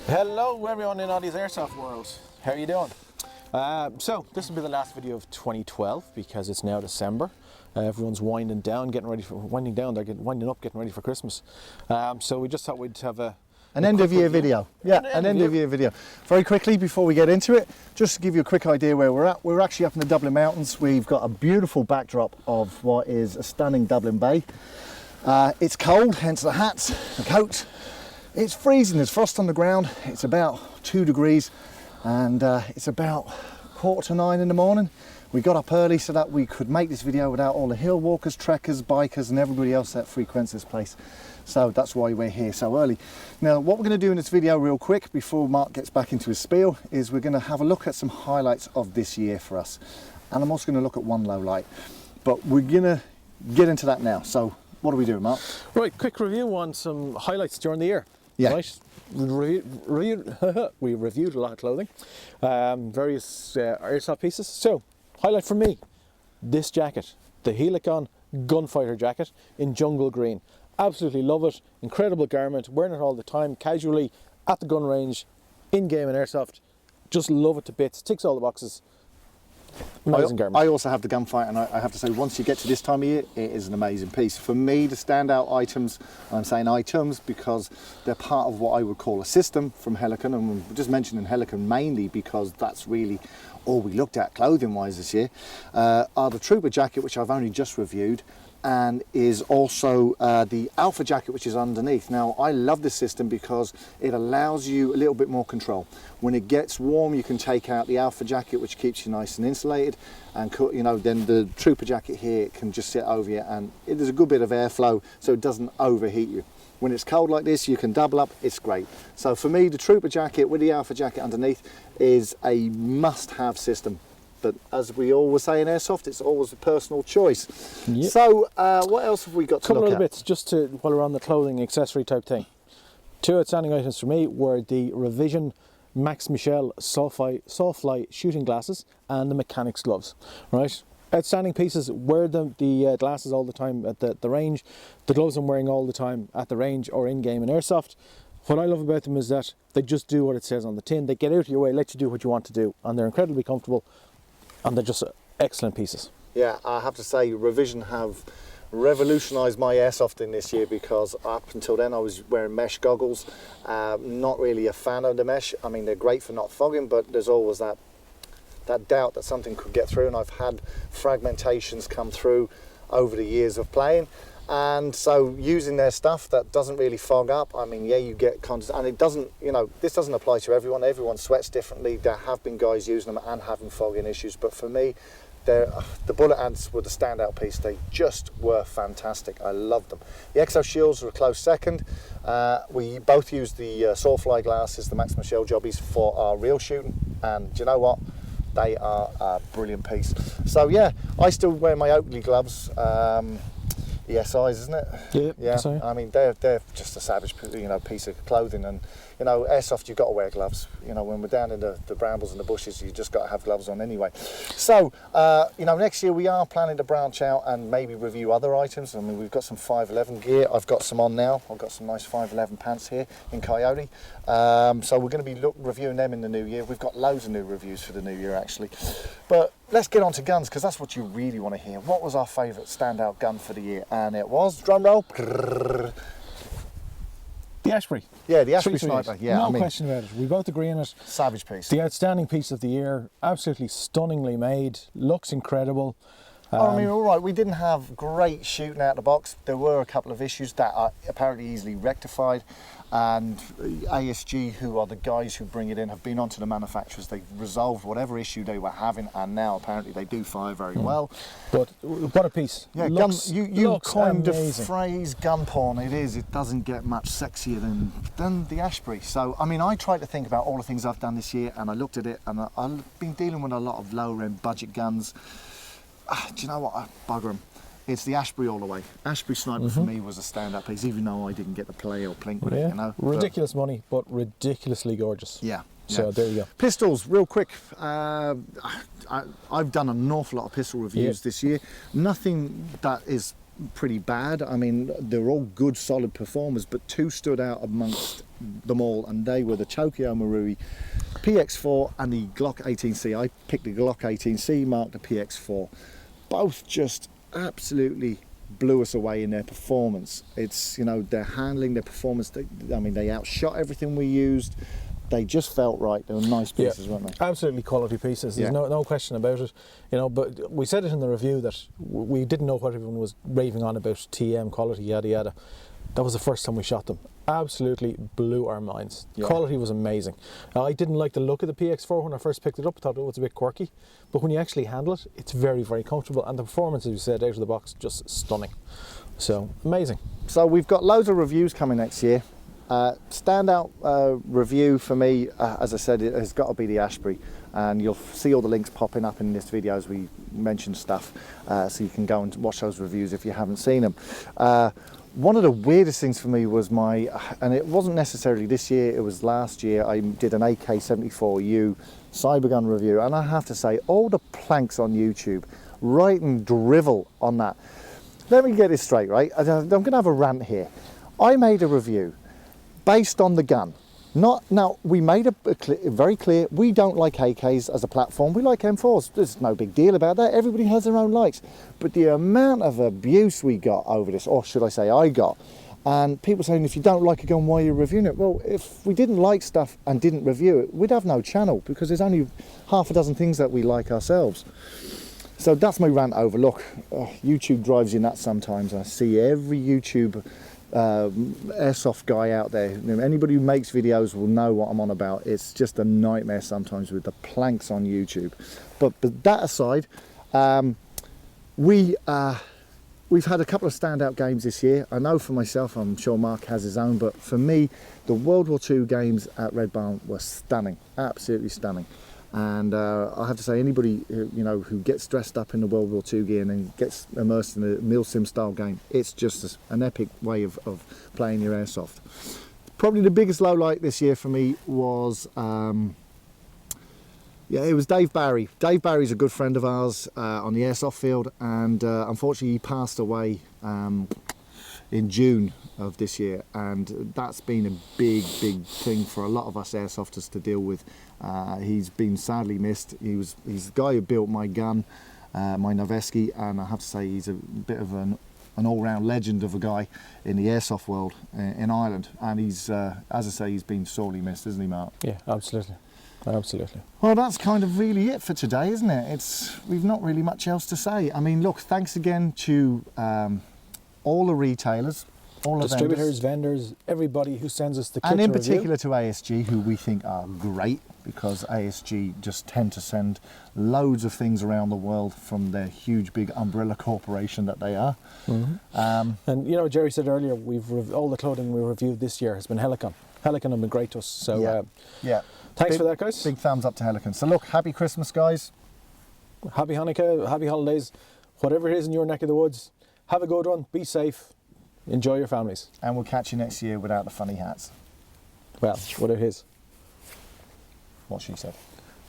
Hello everyone in OddysAirsoft world, how are you doing? So this will be the last video of 2012 because it's now December. Everyone's winding down, getting ready for winding up, getting ready for Christmas. So we just thought we'd have an end of year video. Yeah, an end of year video. Very quickly before we get into it, just to give you a quick idea where we're at. We're actually up in the Dublin Mountains. We've got a beautiful backdrop of what is a stunning Dublin Bay. It's cold, hence the hats, the coat. It's freezing, there's frost on the ground. It's about 2 degrees and it's about 8:45 in the morning. We got up early so that we could make this video without all the hill walkers, trekkers, bikers and everybody else that frequents this place. So that's why we're here so early. Now what we're going to do in this video real quick before Mark gets back into his spiel is we're going to have a look at some highlights of this year for us. And I'm also going to look at one low light. But we're going to get into that now. So what do we do, Mark? Right, quick review on some highlights during the year. Yeah. Right. We reviewed a lot of clothing, various airsoft pieces. So, highlight for me, this jacket, the Helicon Gunfighter jacket in jungle green. Absolutely love it. Incredible garment. Wearing it all the time, casually, at the gun range, in game and airsoft. Just love it to bits. Ticks all the boxes. Amazing garment. I also have the gunfight, and I have to say, once you get to this time of year, it is an amazing piece. For me, the standout items, I'm saying items because they're part of what I would call a system from Helicon, and we're just mentioning Helicon mainly because that's really all we looked at clothing-wise this year, are the Trooper jacket, which I've only just reviewed, and is also the Alpha jacket, which is underneath. Now I love this system because it allows you a little bit more control. When it gets warm, you can take out the Alpha jacket, which keeps you nice and insulated, and you know, then the Trooper jacket here can just sit over you, and there's a good bit of airflow so it doesn't overheat you. When it's cold like this, you can double up, it's great. So for me, the Trooper jacket with the Alpha jacket underneath is a must-have system. But as we always say in airsoft, it's always a personal choice. Yep. So what else have we got to look at? Couple of bits, just to, while we're on the clothing accessory type thing. Two outstanding items for me were the Revision Max Michel Softfly shooting glasses and the mechanics gloves. Right, outstanding pieces. Wear the glasses all the time at the range. The gloves I'm wearing all the time at the range or in game in airsoft. What I love about them is that they just do what it says on the tin. They get out of your way, let you do what you want to do, and they're incredibly comfortable. And they're just excellent pieces. Yeah, I have to say Revision have revolutionised my airsofting this year because up until then I was wearing mesh goggles. Not really a fan of the mesh. I mean, they're great for not fogging, but there's always that doubt that something could get through, and I've had fragmentations come through over the years of playing. And so using their stuff that doesn't really fog up, I mean, yeah, you get content, and it doesn't, you know, this doesn't apply to everyone. Everyone sweats differently. There have been guys using them and having fogging issues, but for me, the bullet ants were the standout piece. They just were fantastic. I loved them. The Exo Shields were a close second. We both used the Sawfly glasses, the Max Michel jobbies for our real shooting, and do you know what? They are a brilliant piece. So yeah, I still wear my Oakley gloves. The SIs, isn't it? Yep, yeah. SI. I mean, they're just a savage, you know, piece of clothing, and you know, airsoft, you've got to wear gloves. You know, when we're down in the brambles and the bushes, you just got to have gloves on anyway. So, you know, next year we are planning to branch out and maybe review other items. I mean, we've got some 511 gear. I've got some on now. I've got some nice 511 pants here in Coyote. So we're going to be reviewing them in the new year. We've got loads of new reviews for the new year, actually. But let's get on to guns, because that's what you really want to hear. What was our favourite standout gun for the year? And it was, drum roll, the Ashbury. Yeah, the Ashbury Sniper. Yeah, no question about it. We both agree on it. Savage piece. The outstanding piece of the year. Absolutely stunningly made. Looks incredible. I mean, all right, we didn't have great shooting out the box. There were a couple of issues that are apparently easily rectified, and ASG, who are the guys who bring it in, have been onto the manufacturers. They've resolved whatever issue they were having, and now apparently they do fire very well. But what a piece. Yeah, looks, you coined amazing. the phrase gun porn. It is. It doesn't get much sexier than the Ashbury. So, I mean, I tried to think about all the things I've done this year, and I looked at it, and I've been dealing with a lot of lower-end budget guns. Do you know what? I bugger them. It's the Ashbury all the way. Ashbury Sniper for me was a stand-up piece, even though I didn't get to play or plink with it, you know. Ridiculous money, but ridiculously gorgeous. Yeah. So there you go. Pistols, real quick. I've done an awful lot of pistol reviews this year. Nothing that is pretty bad. I mean, they're all good, solid performers, but two stood out amongst them all, and they were the Tokyo Marui PX4 and the Glock 18C. I picked the Glock 18C, Mark the PX4. Both just absolutely blew us away in their performance. It's, you know, their handling, their performance, they outshot everything we used. They just felt right. They were nice pieces, weren't they? Absolutely quality pieces. There's no question about it. You know, but we said it in the review that we didn't know what everyone was raving on about TM quality, yada yada. That was the first time we shot them. Absolutely blew our minds. Yeah. Quality was amazing. I didn't like the look of the PX4 when I first picked it up. I thought it was a bit quirky, but when you actually handle it, it's very, very comfortable, and the performance, as you said, out of the box, just stunning. So amazing. So we've got loads of reviews coming next year. Standout review for me, as I said, it has got to be the Ashbury, and you'll see all the links popping up in this video as we mention stuff, so you can go and watch those reviews if you haven't seen them. One of the weirdest things for me was and it wasn't necessarily this year, it was last year, I did an AK-74U Cybergun review, and I have to say, all the planks on YouTube, writing drivel on that. Let me get this straight, right? I'm going to have a rant here. I made a review based on the gun. Now, we made very clear, we don't like AKs as a platform, we like M4s. There's no big deal about that, everybody has their own likes. But the amount of abuse we got over this, or should I say I got, and people saying, if you don't like a gun, why are you reviewing it? Well, if we didn't like stuff and didn't review it, we'd have no channel, because there's only half a dozen things that we like ourselves. So that's my rant over. Look, YouTube drives you nuts sometimes. I see every YouTube airsoft guy out there. Anybody who makes videos will know what I'm on about. It's just a nightmare sometimes with the planks on YouTube. But that aside, we've had a couple of standout games this year. I know for myself, I'm sure Mark has his own, but for me, the World War II games at Red Barn were stunning, absolutely stunning. And I have to say, anybody who gets dressed up in the World War II gear and then gets immersed in a milsim style game, it's just an epic way of playing your airsoft. Probably the biggest low light this year for me was it was Dave Barry. Dave Barry's a good friend of ours on the airsoft field, and unfortunately he passed away in June of this year, and that's been a big thing for a lot of us airsofters to deal with. He's been sadly missed. He's the guy who built my gun, my Noveski, and I have to say he's a bit of an all-round legend of a guy in the airsoft world in Ireland, and he's as I say, he's been sorely missed, isn't he, Mark? Yeah, absolutely. Absolutely. Well, that's kind of really it for today, isn't it? We've not really much else to say. I mean, look, thanks again to all the retailers, all the distributors, vendors, everybody who sends us the kit and in to review. particular to ASG, who we think are great, because ASG just tend to send loads of things around the world from their huge big umbrella corporation that they are. Mm-hmm. And you know, Jerry said earlier, all the clothing we reviewed this year has been Helicon. Helicon have been great to us, so yeah. Thanks for that, guys. Big thumbs up to Helicon. So look, happy Christmas, guys. Happy Hanukkah, happy holidays, whatever it is in your neck of the woods. Have a good one, be safe, enjoy your families. And we'll catch you next year without the funny hats. Well, whatever it is. What she said.